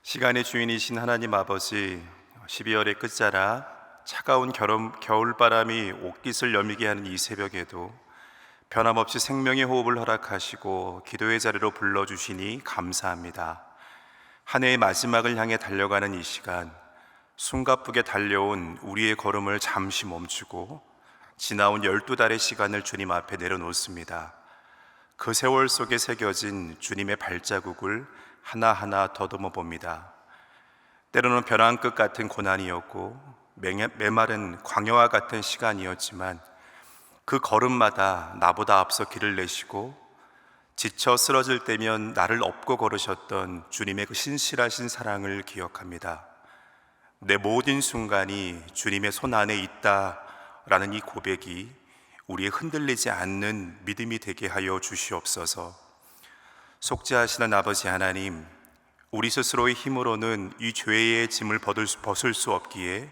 시간의 주인이신 하나님 아버지, 12월의 끝자락 차가운 겨울바람이 옷깃을 여미게 하는 이 새벽에도 변함없이 생명의 호흡을 허락하시고 기도의 자리로 불러주시니 감사합니다. 한 해의 마지막을 향해 달려가는 이 시간, 숨가쁘게 달려온 우리의 걸음을 잠시 멈추고 지나온 12달의 시간을 주님 앞에 내려놓습니다. 그 세월 속에 새겨진 주님의 발자국을 하나하나 더듬어 봅니다. 때로는 벼랑 끝 같은 고난이었고 메마른 광야와 같은 시간이었지만 그 걸음마다 나보다 앞서 길을 내시고 지쳐 쓰러질 때면 나를 업고 걸으셨던 주님의 그 신실하신 사랑을 기억합니다. 내 모든 순간이 주님의 손 안에 있다라는 이 고백이 우리의 흔들리지 않는 믿음이 되게 하여 주시옵소서. 속죄하시는 아버지 하나님, 우리 스스로의 힘으로는 이 죄의 짐을 벗을 수 없기에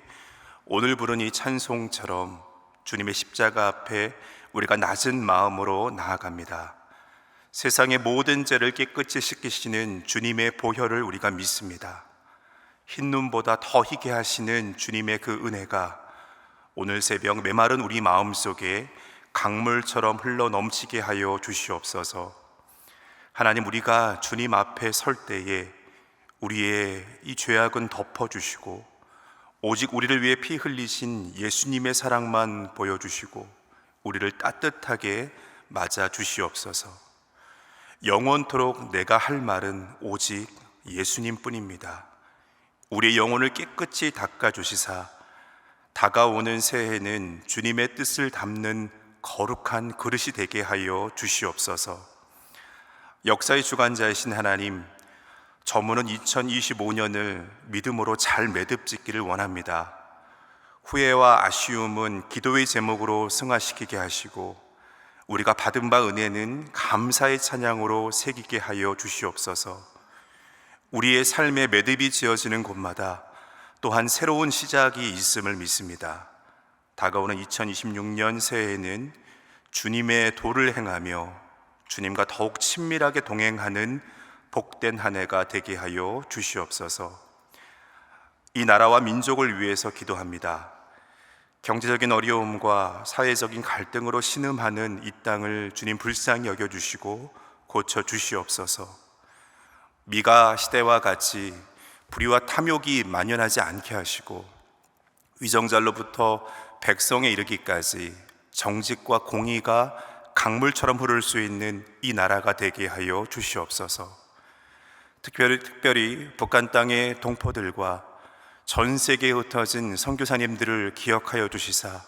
오늘 부른 이 찬송처럼 주님의 십자가 앞에 우리가 낮은 마음으로 나아갑니다. 세상의 모든 죄를 깨끗이 씻기시는 주님의 보혈을 우리가 믿습니다. 흰 눈보다 더 희게 하시는 주님의 그 은혜가 오늘 새벽 메마른 우리 마음속에 강물처럼 흘러 넘치게 하여 주시옵소서. 하나님, 우리가 주님 앞에 설 때에 우리의 이 죄악은 덮어주시고 오직 우리를 위해 피 흘리신 예수님의 사랑만 보여주시고 우리를 따뜻하게 맞아 주시옵소서. 영원토록 내가 할 말은 오직 예수님뿐입니다. 우리의 영혼을 깨끗이 닦아주시사 다가오는 새해는 주님의 뜻을 담는 거룩한 그릇이 되게 하여 주시옵소서. 역사의 주관자이신 하나님, 저무는 2025년을 믿음으로 잘 매듭짓기를 원합니다. 후회와 아쉬움은 기도의 제목으로 승화시키게 하시고 우리가 받은 바 은혜는 감사의 찬양으로 새기게 하여 주시옵소서. 우리의 삶의 매듭이 지어지는 곳마다 또한 새로운 시작이 있음을 믿습니다. 다가오는 2026년 새해에는 주님의 도를 행하며 주님과 더욱 친밀하게 동행하는 복된 한 해가 되게 하여 주시옵소서. 이 나라와 민족을 위해서 기도합니다. 경제적인 어려움과 사회적인 갈등으로 신음하는 이 땅을 주님 불쌍히 여겨주시고 고쳐주시옵소서. 미가 시대와 같이 불의와 탐욕이 만연하지 않게 하시고 위정자로부터 백성에 이르기까지 정직과 공의가 강물처럼 흐를 수 있는 이 나라가 되게 하여 주시옵소서. 특별히 북한 땅의 동포들과 전 세계에 흩어진 선교사님들을 기억하여 주시사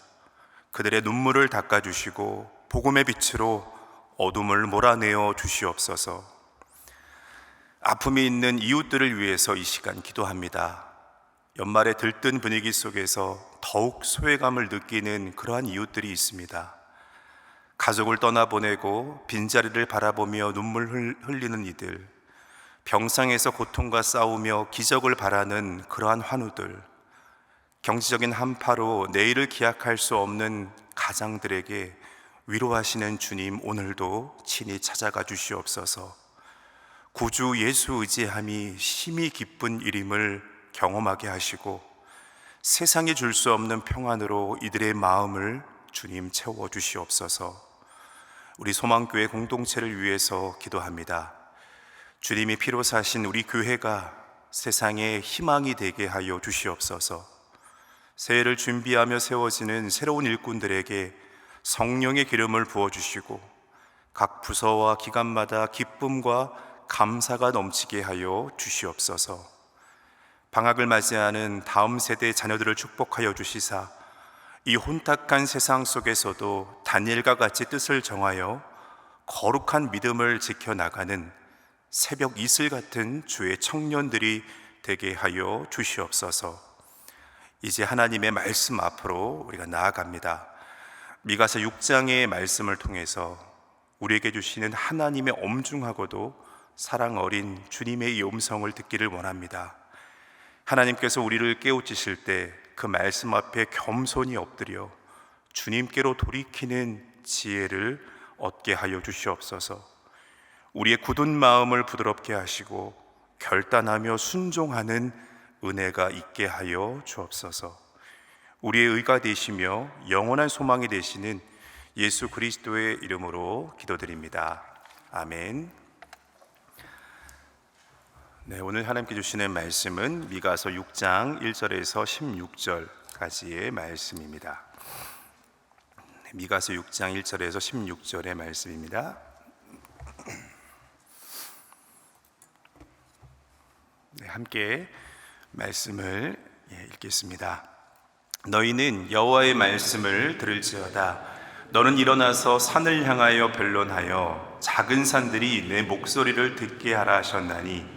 그들의 눈물을 닦아주시고 복음의 빛으로 어둠을 몰아내어 주시옵소서. 아픔이 있는 이웃들을 위해서 이 시간 기도합니다. 연말에 들뜬 분위기 속에서 더욱 소외감을 느끼는 그러한 이웃들이 있습니다. 가족을 떠나보내고 빈자리를 바라보며 눈물 흘리는 이들, 병상에서 고통과 싸우며 기적을 바라는 그러한 환우들, 경제적인 한파로 내일을 기약할 수 없는 가장들에게 위로하시는 주님, 오늘도 친히 찾아가 주시옵소서. 구주 예수 의지함이 심히 기쁜 일임을 경험하게 하시고 세상이 줄 수 없는 평안으로 이들의 마음을 주님 채워 주시옵소서. 우리 소망교회 공동체를 위해서 기도합니다. 주님이 피로 사신 우리 교회가 세상의 희망이 되게 하여 주시옵소서. 새해를 준비하며 세워지는 새로운 일꾼들에게 성령의 기름을 부어주시고 각 부서와 기관마다 기쁨과 감사가 넘치게 하여 주시옵소서. 방학을 맞이하는 다음 세대 자녀들을 축복하여 주시사 이 혼탁한 세상 속에서도 다니엘과 같이 뜻을 정하여 거룩한 믿음을 지켜나가는 새벽 이슬 같은 주의 청년들이 되게 하여 주시옵소서. 이제 하나님의 말씀 앞으로 우리가 나아갑니다. 미가서 6장의 말씀을 통해서 우리에게 주시는 하나님의 엄중하고도 사랑 어린 주님의 이 음성을 듣기를 원합니다. 하나님께서 우리를 깨우치실 때 그 말씀 앞에 겸손히 엎드려 주님께로 돌이키는 지혜를 얻게 하여 주시옵소서. 우리의 굳은 마음을 부드럽게 하시고 결단하며 순종하는 은혜가 있게 하여 주옵소서. 우리의 의가 되시며 영원한 소망이 되시는 예수 그리스도의 이름으로 기도드립니다. 아멘. 네, 오늘 하나님께 주시는 말씀은 미가서 6장 1절에서 16절까지의 말씀입니다. 미가서 6장 1절에서 16절의 말씀입니다. 네, 함께 말씀을 읽겠습니다. 너희는 여호와의 말씀을 들을지어다. 너는 일어나서 산을 향하여 변론하여 작은 산들이 내 목소리를 듣게 하라 하셨나니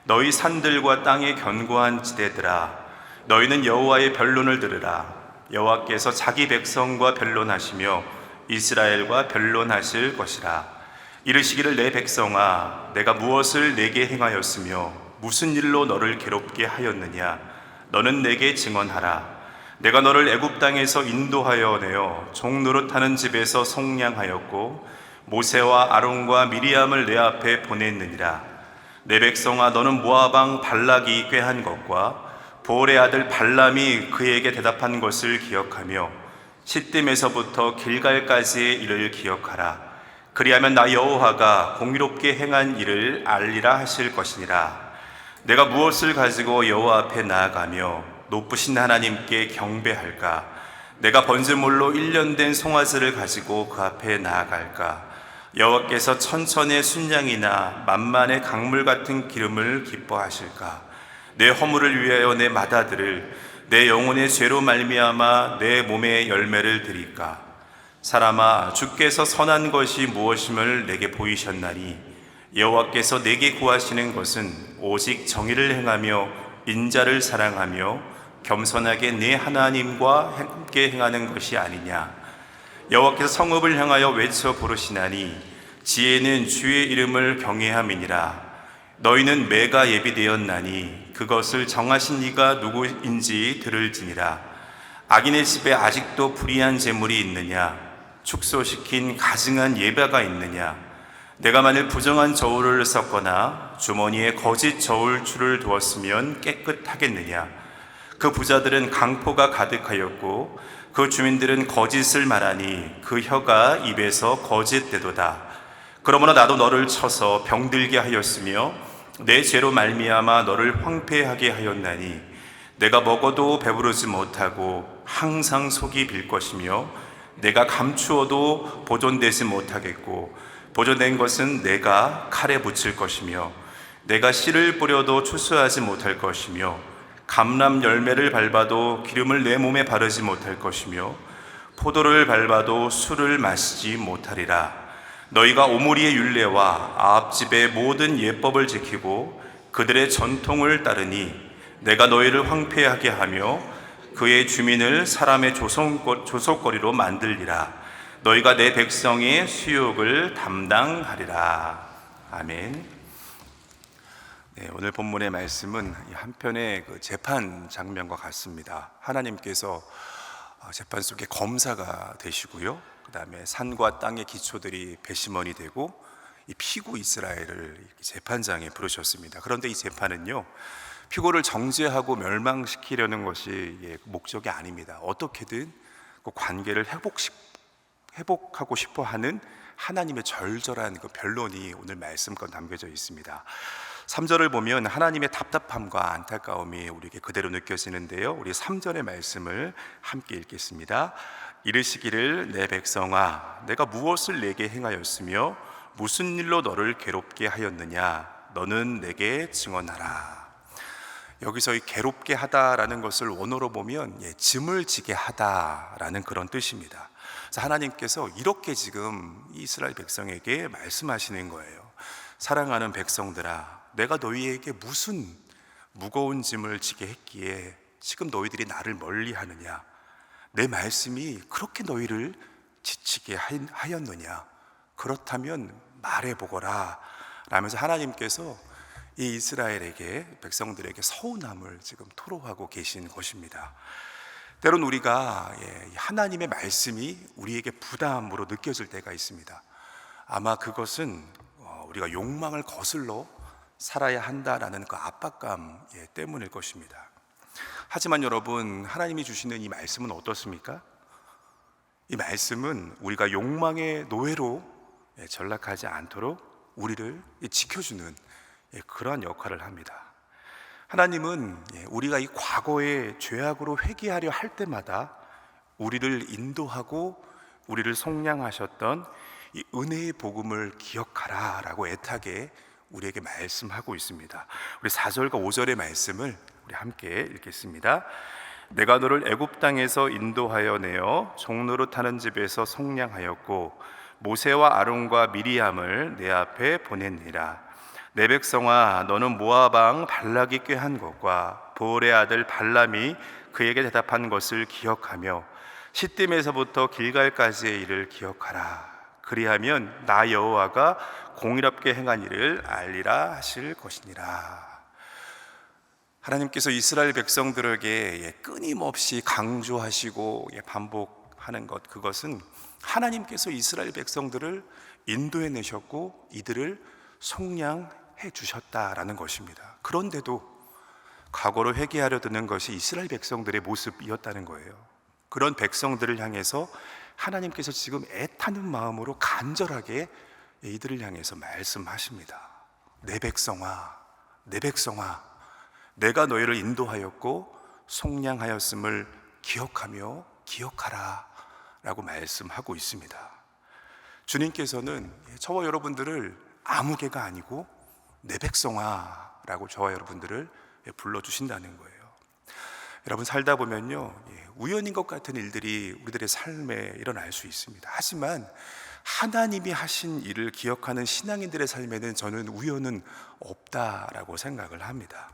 너희 산들과 땅의 견고한 지대들아, 너희는 여호와의 변론을 들으라. 여호와께서 자기 백성과 변론하시며 이스라엘과 변론하실 것이라. 이르시기를 내 백성아, 내가 무엇을 내게 행하였으며 무슨 일로 너를 괴롭게 하였느냐. 너는 내게 증언하라. 내가 너를 애굽 땅에서 인도하여 내어 종 노릇하는 집에서 속량하였고 모세와 아론과 미리암을 내 앞에 보냈느니라. 내 백성아, 너는 모압 왕 발락이 꾀한 것과 보올의 아들 발람이 그에게 대답한 것을 기억하며 시딤에서부터 길갈까지의 일을 기억하라. 그리하면 나 여호와가 공의롭게 행한 일을 알리라 하실 것이니라. 내가 무엇을 가지고 여호와 앞에 나아가며 높으신 하나님께 경배할까? 내가 번제물로 1년 된 송아지를 가지고 그 앞에 나아갈까? 여호와께서 천천의 순양이나 만만의 강물 같은 기름을 기뻐하실까? 내 허물을 위하여 내 맏아들을, 내 영혼의 죄로 말미암아 내 몸의 열매를 드릴까? 사람아, 주께서 선한 것이 무엇임을 내게 보이셨나니 여호와께서 내게 구하시는 것은 오직 정의를 행하며 인자를 사랑하며 겸손하게 내 하나님과 함께 행하는 것이 아니냐. 여호와께서 성읍을 향하여 외쳐 부르시나니 지혜는 주의 이름을 경외함이니라. 너희는 매가 예비되었나니 그것을 정하신 이가 누구인지 들을지니라. 악인의 집에 아직도 불의한 재물이 있느냐? 축소시킨 가증한 예배가 있느냐? 내가 만일 부정한 저울을 섞거나 주머니에 거짓 저울추를 두었으면 깨끗하겠느냐? 그 부자들은 강포가 가득하였고 그 주민들은 거짓을 말하니 그 혀가 입에서 거짓되도다. 그러므로 나도 너를 쳐서 병들게 하였으며 내 죄로 말미암아 너를 황폐하게 하였나니 내가 먹어도 배부르지 못하고 항상 속이 빌 것이며 내가 감추어도 보존되지 못하겠고 보존된 것은 내가 칼에 붙일 것이며 내가 씨를 뿌려도 추수하지 못할 것이며 감람 열매를 밟아도 기름을 내 몸에 바르지 못할 것이며 포도를 밟아도 술을 마시지 못하리라. 너희가 오므리의 율례와 아합집의 모든 예법을 지키고 그들의 전통을 따르니 내가 너희를 황폐하게 하며 그의 주민을 사람의 조속거리로 만들리라. 너희가 내 백성의 수욕을 담당하리라. 아멘. 네, 오늘 본문의 말씀은 한편의 재판 장면과 같습니다. 하나님께서 재판 속에 검사가 되시고요, 그 다음에 산과 땅의 기초들이 배심원이 되고 이 피고 이스라엘을 재판장에 부르셨습니다. 그런데 이 재판은요, 피고를 정죄하고 멸망시키려는 것이 목적이 아닙니다. 어떻게든 그 관계를 회복하고 싶어하는 하나님의 절절한 그 변론이 오늘 말씀껏 담겨져 있습니다. 3절을 보면 하나님의 답답함과 안타까움이 우리에게 그대로 느껴지는데요, 우리 3절의 말씀을 함께 읽겠습니다. 이르시기를 내 백성아, 내가 무엇을 내게 행하였으며 무슨 일로 너를 괴롭게 하였느냐. 너는 내게 증언하라. 여기서 이 괴롭게 하다라는 것을 원어로 보면 짐을 지게 하다라는 그런 뜻입니다. 그래서 하나님께서 이렇게 지금 이스라엘 백성에게 말씀하시는 거예요. 사랑하는 백성들아, 내가 너희에게 무슨 무거운 짐을 지게 했기에 지금 너희들이 나를 멀리하느냐. 내 말씀이 그렇게 너희를 지치게 하였느냐. 그렇다면 말해보거라 라면서 하나님께서 이 이스라엘에게, 백성들에게 서운함을 지금 토로하고 계신 것입니다. 때론 우리가 하나님의 말씀이 우리에게 부담으로 느껴질 때가 있습니다. 아마 그것은 우리가 욕망을 거슬러 살아야 한다라는 그 압박감 때문일 것입니다. 하지만 여러분, 하나님이 주시는 이 말씀은 어떻습니까? 이 말씀은 우리가 욕망의 노예로 전락하지 않도록 우리를 지켜주는 그러한 역할을 합니다. 하나님은 우리가 이 과거의 죄악으로 회개하려 할 때마다 우리를 인도하고 우리를 속량하셨던 이 은혜의 복음을 기억하라 라고 애타게 우리에게 말씀하고 있습니다. 우리 4절과 5절의 말씀을 우리 함께 읽겠습니다. 내가 너를 애굽 땅에서 인도하여 내어 종로로 타는 집에서 속량하였고 모세와 아론과 미리암을 내 앞에 보냈니라. 내 백성아, 너는 모압 왕 발락이 꾀한 것과 보올의 아들 발람이 그에게 대답한 것을 기억하며 시딤에서부터 길갈까지의 일을 기억하라. 그리하면 나 여호와가 공의롭게 행한 일을 알리라 하실 것이니라. 하나님께서 이스라엘 백성들에게 끊임없이 강조하시고 반복하는 것, 그것은 하나님께서 이스라엘 백성들을 인도해 내셨고 이들을 속량해 주셨다라는 것입니다. 그런데도 과거로 회개하려 드는 것이 이스라엘 백성들의 모습이었다는 거예요. 그런 백성들을 향해서 하나님께서 지금 애타는 마음으로 간절하게 이들을 향해서 말씀하십니다. 내 백성아, 내 백성아, 내가 너희를 인도하였고 속량하였음을 기억하며 기억하라 라고 말씀하고 있습니다. 주님께서는 저와 여러분들을 아무개가 아니고 내 백성아 라고 저와 여러분들을 불러주신다는 거예요. 여러분, 살다 보면요, 우연인 것 같은 일들이 우리들의 삶에 일어날 수 있습니다. 하지만 하나님이 하신 일을 기억하는 신앙인들의 삶에는 저는 우연은 없다라고 생각을 합니다.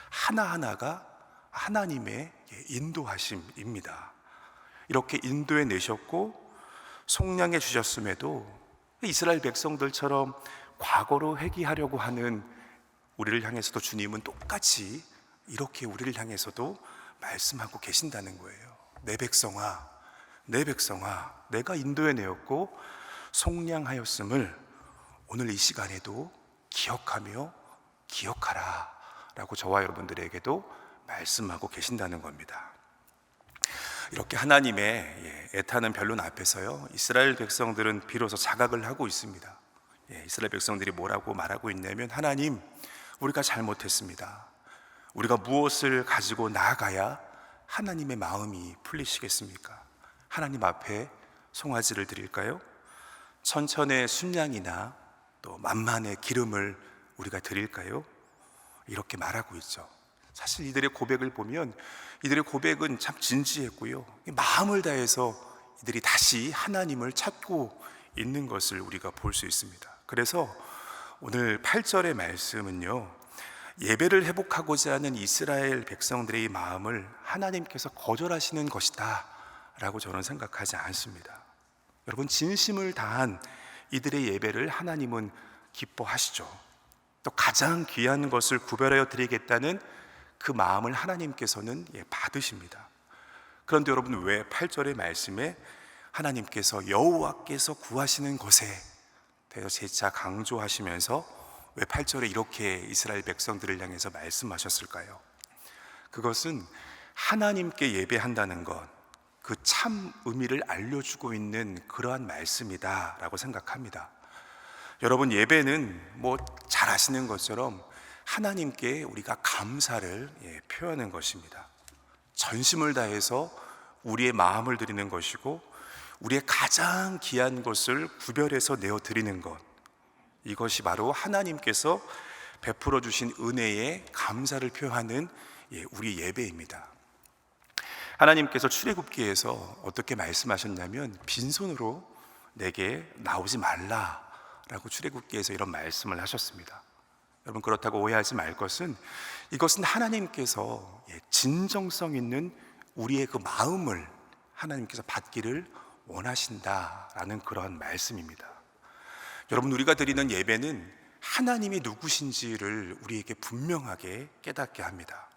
하나하나가 하나님의 인도하심입니다. 이렇게 인도해 내셨고 속량해 주셨음에도 이스라엘 백성들처럼 과거로 회귀하려고 하는 우리를 향해서도 주님은 똑같이 이렇게 우리를 향해서도 말씀하고 계신다는 거예요. 내 백성아, 내 백성아, 내가 인도해 내었고 속량하였음을 오늘 이 시간에도 기억하며 기억하라 라고 저와 여러분들에게도 말씀하고 계신다는 겁니다. 이렇게 하나님의 애타는 변론 앞에서요, 이스라엘 백성들은 비로소 자각을 하고 있습니다. 이스라엘 백성들이 뭐라고 말하고 있냐면, 하나님, 우리가 잘못했습니다. 우리가 무엇을 가지고 나아가야 하나님의 마음이 풀리시겠습니까? 하나님 앞에 송아지를 드릴까요? 천천의 순양이나 또 만만의 기름을 우리가 드릴까요? 이렇게 말하고 있죠. 사실 이들의 고백을 보면 이들의 고백은 참 진지했고요, 마음을 다해서 이들이 다시 하나님을 찾고 있는 것을 우리가 볼 수 있습니다. 그래서 오늘 8절의 말씀은요, 예배를 회복하고자 하는 이스라엘 백성들의 마음을 하나님께서 거절하시는 것이다 라고 저는 생각하지 않습니다. 여러분, 진심을 다한 이들의 예배를 하나님은 기뻐하시죠. 또 가장 귀한 것을 구별하여 드리겠다는 그 마음을 하나님께서는 받으십니다. 그런데 여러분, 왜 8절의 말씀에 하나님께서 여호와께서 구하시는 것에 대해서 재차 강조하시면서 왜 8절에 이렇게 이스라엘 백성들을 향해서 말씀하셨을까요? 그것은 하나님께 예배한다는 것, 그 참 의미를 알려주고 있는 그러한 말씀이다 라고 생각합니다. 여러분, 예배는 잘 아시는 것처럼 하나님께 우리가 감사를 표하는 것입니다. 전심을 다해서 우리의 마음을 드리는 것이고 우리의 가장 귀한 것을 구별해서 내어 드리는 것, 이것이 바로 하나님께서 베풀어 주신 은혜에 감사를 표하는 우리 예배입니다. 하나님께서 출애굽기에서 어떻게 말씀하셨냐면, 빈손으로 내게 나오지 말라라고 출애굽기에서 이런 말씀을 하셨습니다. 여러분, 그렇다고 오해하지 말 것은, 이것은 하나님께서 진정성 있는 우리의 그 마음을 하나님께서 받기를 원하신다라는 그러한 말씀입니다. 여러분, 우리가 드리는 예배는 하나님이 누구신지를 우리에게 분명하게 깨닫게 합니다.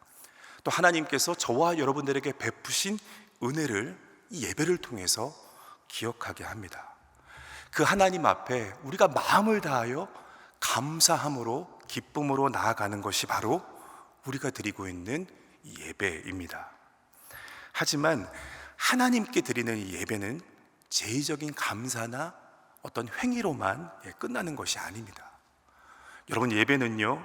또 하나님께서 저와 여러분들에게 베푸신 은혜를 이 예배를 통해서 기억하게 합니다. 그 하나님 앞에 우리가 마음을 다하여 감사함으로 기쁨으로 나아가는 것이 바로 우리가 드리고 있는 이 예배입니다. 하지만 하나님께 드리는 이 예배는 제의적인 감사나 어떤 행위로만 끝나는 것이 아닙니다. 여러분, 예배는요,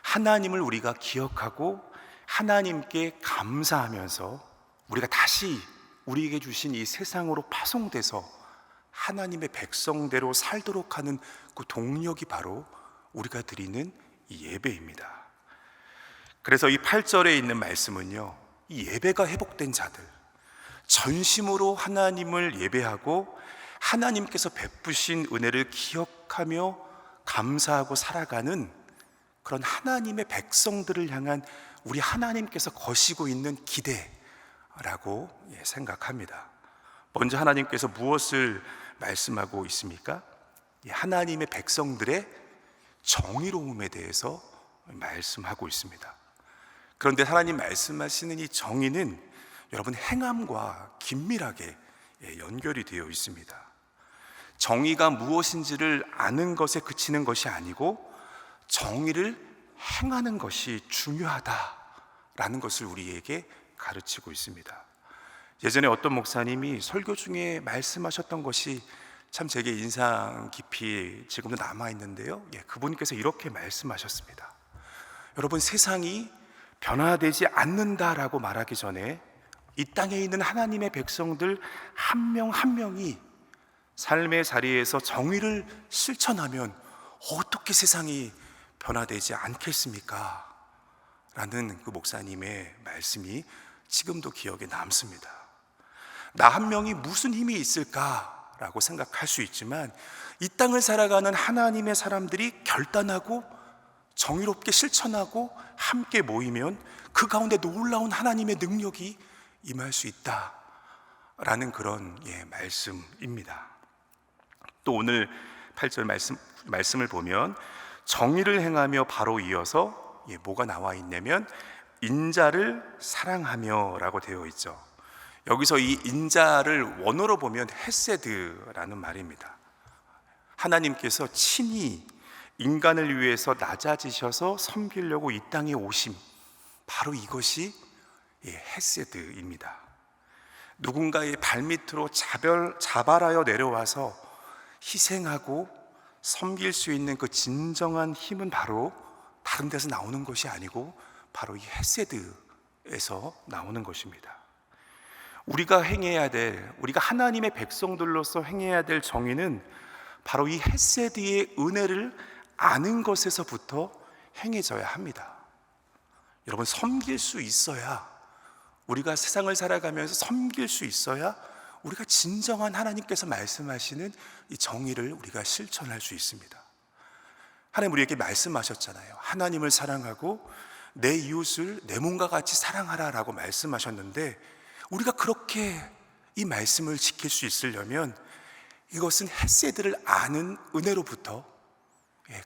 하나님을 우리가 기억하고 하나님께 감사하면서 우리가 다시 우리에게 주신 이 세상으로 파송돼서 하나님의 백성대로 살도록 하는 그 동력이 바로 우리가 드리는 이 예배입니다. 그래서 이 8절에 있는 말씀은요, 이 예배가 회복된 자들, 전심으로 하나님을 예배하고 하나님께서 베푸신 은혜를 기억하며 감사하고 살아가는 그런 하나님의 백성들을 향한 우리 하나님께서 거시고 있는 기대라고 생각합니다. 먼저 하나님께서 무엇을 말씀하고 있습니까? 하나님의 백성들의 정의로움에 대해서 말씀하고 있습니다. 그런데 하나님 말씀하시는 이 정의는 여러분, 행함과 긴밀하게 연결이 되어 있습니다. 정의가 무엇인지를 아는 것에 그치는 것이 아니고 정의를 행하는 것이 중요하다라는 것을 우리에게 가르치고 있습니다. 예전에 어떤 목사님이 설교 중에 말씀하셨던 것이 참 제게 인상 깊이 지금도 남아있는데요, 그분께서 이렇게 말씀하셨습니다. 여러분, 세상이 변화되지 않는다라고 말하기 전에 이 땅에 있는 하나님의 백성들 한 명 한 명이 삶의 자리에서 정의를 실천하면 어떻게 세상이 변화되지 않겠습니까? 라는 그 목사님의 말씀이 지금도 기억에 남습니다. 나 한 명이 무슨 힘이 있을까라고 생각할 수 있지만 이 땅을 살아가는 하나님의 사람들이 결단하고 정의롭게 실천하고 함께 모이면 그 가운데 놀라운 하나님의 능력이 임할 수 있다라는 그런 말씀입니다. 또 오늘 8절 말씀을 보면 정의를 행하며 바로 이어서 뭐가 나와 있냐면 인자를 사랑하며 라고 되어 있죠. 여기서 이 인자를 원어로 보면 헤세드라는 말입니다. 하나님께서 친히 인간을 위해서 낮아지셔서 섬기려고 이 땅에 오심, 바로 이것이 헤세드입니다. 누군가의 발밑으로 자발하여 내려와서 희생하고 섬길 수 있는 그 진정한 힘은 바로 다른 데서 나오는 것이 아니고 바로 이 헤세드에서 나오는 것입니다. 우리가 하나님의 백성들로서 행해야 될 정의는 바로 이 헤세드의 은혜를 아는 것에서부터 행해져야 합니다. 여러분, 섬길 수 있어야, 우리가 세상을 살아가면서 섬길 수 있어야 우리가 진정한 하나님께서 말씀하시는 이 정의를 우리가 실천할 수 있습니다. 하나님 우리에게 말씀하셨잖아요. 하나님을 사랑하고 내 이웃을 내 몸과 같이 사랑하라 라고 말씀하셨는데, 우리가 그렇게 이 말씀을 지킬 수 있으려면 이것은 헤세드를 아는 은혜로부터,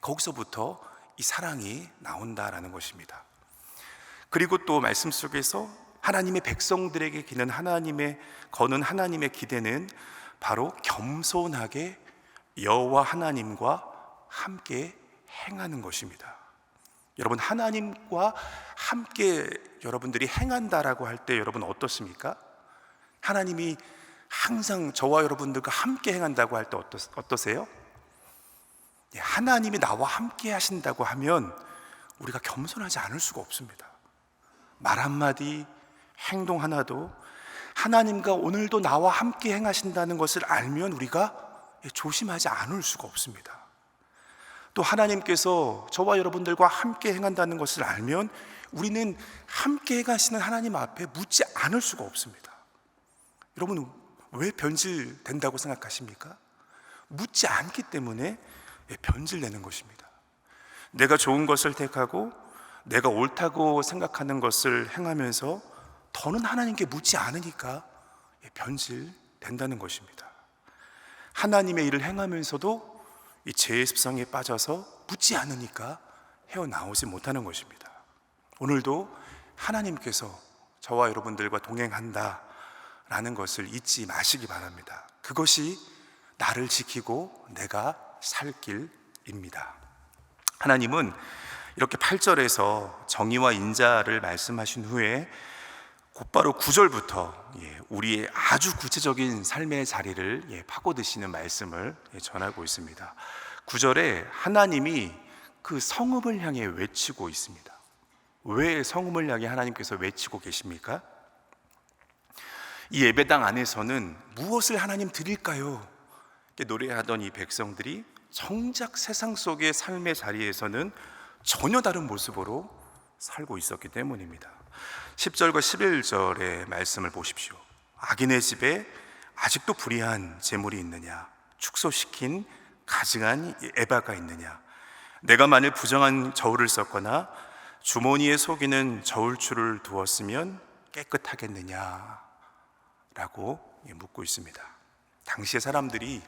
거기서부터 이 사랑이 나온다라는 것입니다. 그리고 또 말씀 속에서 하나님의 백성들에게 거는 하나님의 기대는 바로 겸손하게 여호와 하나님과 함께 행하는 것입니다. 여러분, 하나님과 함께 여러분들이 행한다라고 할 때 여러분 어떻습니까? 하나님이 항상 저와 여러분들과 함께 행한다고 할 때 어떠세요? 하나님이 나와 함께 하신다고 하면 우리가 겸손하지 않을 수가 없습니다. 말 한마디, 행동 하나도 하나님과 오늘도 나와 함께 행하신다는 것을 알면 우리가 조심하지 않을 수가 없습니다. 또 하나님께서 저와 여러분들과 함께 행한다는 것을 알면 우리는 함께 행하시는 하나님 앞에 묻지 않을 수가 없습니다. 여러분, 왜 변질된다고 생각하십니까? 묻지 않기 때문에 변질되는 것입니다. 내가 좋은 것을 택하고 내가 옳다고 생각하는 것을 행하면서 더는 하나님께 묻지 않으니까 변질된다는 것입니다. 하나님의 일을 행하면서도 이 죄의 습성에 빠져서 묻지 않으니까 헤어나오지 못하는 것입니다. 오늘도 하나님께서 저와 여러분들과 동행한다라는 것을 잊지 마시기 바랍니다. 그것이 나를 지키고 내가 살 길입니다. 하나님은 이렇게 8절에서 정의와 인자를 말씀하신 후에 곧바로 9절부터 우리의 아주 구체적인 삶의 자리를 파고드시는 말씀을 전하고 있습니다. 9절에 하나님이 그 성읍을 향해 외치고 있습니다. 왜 성읍을 향해 하나님께서 외치고 계십니까? 이 예배당 안에서는 무엇을 하나님 드릴까요? 이렇게 노래하던 이 백성들이 정작 세상 속의 삶의 자리에서는 전혀 다른 모습으로 살고 있었기 때문입니다. 10절과 11절의 말씀을 보십시오. 악인의 집에 아직도 불의한 재물이 있느냐? 축소시킨 가증한 에바가 있느냐? 내가 만일 부정한 저울을 썼거나 주머니에 속이는 저울추를 두었으면 깨끗하겠느냐? 라고 묻고 있습니다. 당시의 사람들이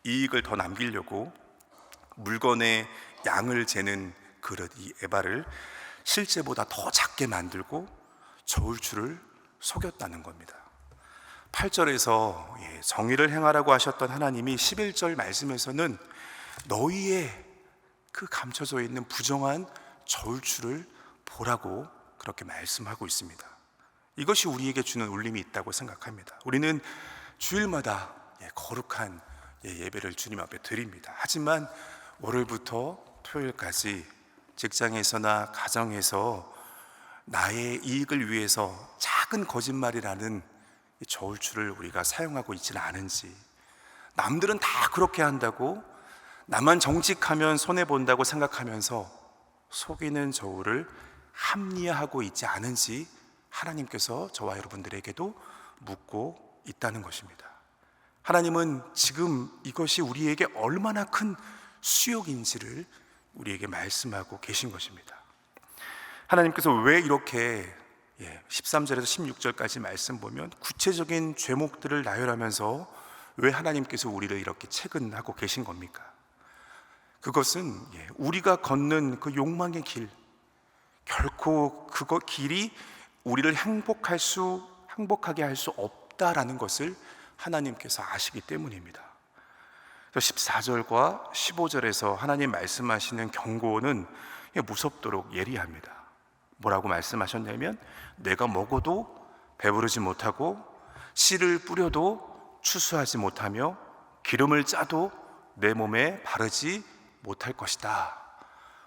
이익을 더 남기려고 물건의 양을 재는 그릇, 이 에바를 실제보다 더 작게 만들고 저울추를 속였다는 겁니다. 8절에서 정의를 행하라고 하셨던 하나님이 11절 말씀에서는 너희의 그 감춰져 있는 부정한 저울추를 보라고 그렇게 말씀하고 있습니다. 이것이 우리에게 주는 울림이 있다고 생각합니다. 우리는 주일마다 거룩한 예배를 주님 앞에 드립니다. 하지만 월요일부터 토요일까지 직장에서나 가정에서 나의 이익을 위해서 작은 거짓말이라는 저울추를 우리가 사용하고 있지는 않은지, 남들은 다 그렇게 한다고 나만 정직하면 손해본다고 생각하면서 속이는 저울을 합리화하고 있지 않은지 하나님께서 저와 여러분들에게도 묻고 있다는 것입니다. 하나님은 지금 이것이 우리에게 얼마나 큰 수욕인지를 우리에게 말씀하고 계신 것입니다. 하나님께서 왜 이렇게 13절에서 16절까지 말씀 보면 구체적인 죄목들을 나열하면서 왜 하나님께서 우리를 이렇게 채근하고 계신 겁니까? 그것은 우리가 걷는 그 욕망의 길, 결코 그거 길이 우리를 행복하게 할 수 없다라는 것을 하나님께서 아시기 때문입니다. 14절과 15절에서 하나님 말씀하시는 경고는 무섭도록 예리합니다. 뭐라고 말씀하셨냐면 내가 먹어도 배부르지 못하고 씨를 뿌려도 추수하지 못하며 기름을 짜도 내 몸에 바르지 못할 것이다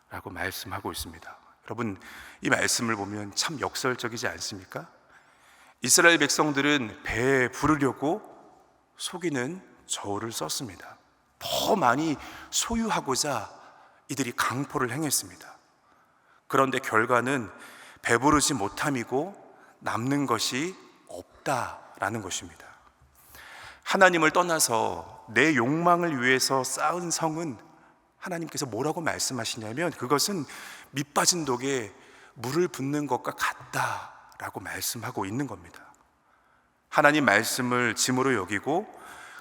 라고 말씀하고 있습니다. 여러분, 이 말씀을 보면 참 역설적이지 않습니까? 이스라엘 백성들은 배에 부르려고 속이는 저울을 썼습니다. 더 많이 소유하고자 이들이 강포를 행했습니다. 그런데 결과는 배부르지 못함이고 남는 것이 없다라는 것입니다. 하나님을 떠나서 내 욕망을 위해서 쌓은 성은 하나님께서 뭐라고 말씀하시냐면 그것은 밑 빠진 독에 물을 붓는 것과 같다라고 말씀하고 있는 겁니다. 하나님 말씀을 짐으로 여기고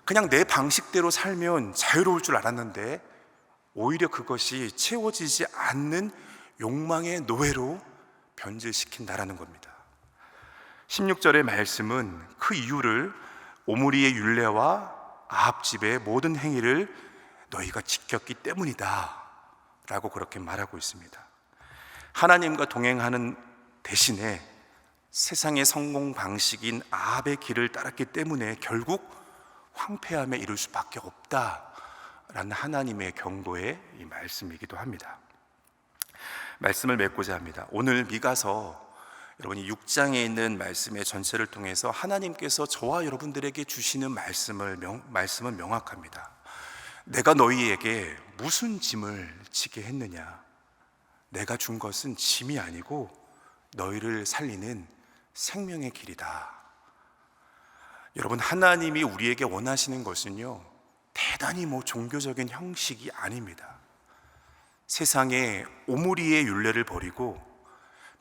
그냥 내 방식대로 살면 자유로울 줄 알았는데 오히려 그것이 채워지지 않는 욕망의 노예로 변질시킨다라는 겁니다. 16절의 말씀은 그 이유를 오므리의 율례와 아합 집의 모든 행위를 너희가 지켰기 때문이다 라고 그렇게 말하고 있습니다. 하나님과 동행하는 대신에 세상의 성공 방식인 아합의 길을 따랐기 때문에 결국 황폐함에 이를 수밖에 없다라는 하나님의 경고의 이 말씀이기도 합니다. 말씀을 맺고자 합니다. 오늘 미가서 여러분이 6장에 있는 말씀의 전체를 통해서 하나님께서 저와 여러분들에게 주시는 말씀은 명확합니다. 내가 너희에게 무슨 짐을 지게 했느냐? 내가 준 것은 짐이 아니고 너희를 살리는 생명의 길이다. 여러분, 하나님이 우리에게 원하시는 것은요, 대단히 종교적인 형식이 아닙니다. 세상에 오므리의 율례를 버리고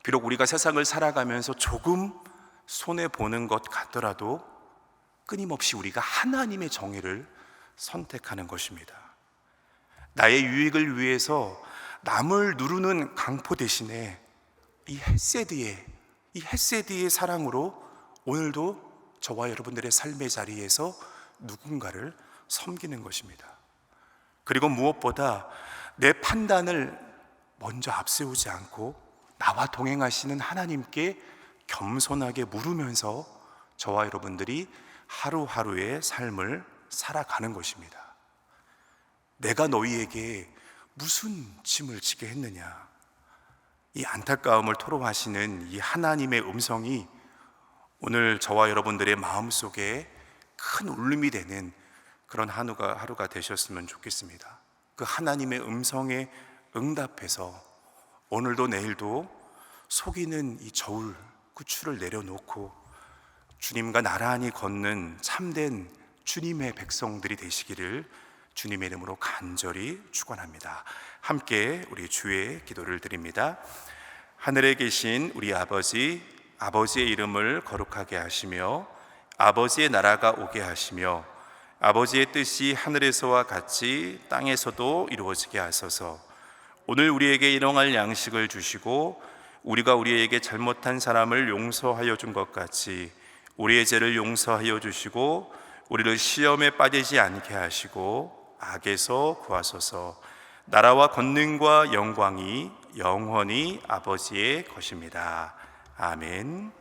비록 우리가 세상을 살아가면서 조금 손해보는 것 같더라도 끊임없이 우리가 하나님의 정의를 선택하는 것입니다. 나의 유익을 위해서 남을 누르는 강포 대신에 이 헤세드의 사랑으로 오늘도 저와 여러분들의 삶의 자리에서 누군가를 섬기는 것입니다. 그리고 무엇보다 내 판단을 먼저 앞세우지 않고 나와 동행하시는 하나님께 겸손하게 물으면서 저와 여러분들이 하루하루의 삶을 살아가는 것입니다. 내가 너희에게 무슨 짐을 지게 했느냐? 이 안타까움을 토로하시는 이 하나님의 음성이 오늘 저와 여러분들의 마음속에 큰 울림이 되는 그런 하루가 되셨으면 좋겠습니다. 그 하나님의 음성에 응답해서 오늘도 내일도 속이는 이 저울 구추를 내려놓고 주님과 나란히 걷는 참된 주님의 백성들이 되시기를 주님의 이름으로 간절히 축원합니다. 함께 우리 주의 기도를 드립니다. 하늘에 계신 우리 아버지, 아버지의 이름을 거룩하게 하시며 아버지의 나라가 오게 하시며 아버지의 뜻이 하늘에서와 같이 땅에서도 이루어지게 하소서. 오늘 우리에게 일용할 양식을 주시고 우리가 우리에게 잘못한 사람을 용서하여 준 것 같이 우리의 죄를 용서하여 주시고 우리를 시험에 빠지지 않게 하시고 악에서 구하소서. 나라와 권능과 영광이 영원히 아버지의 것입니다. 아멘.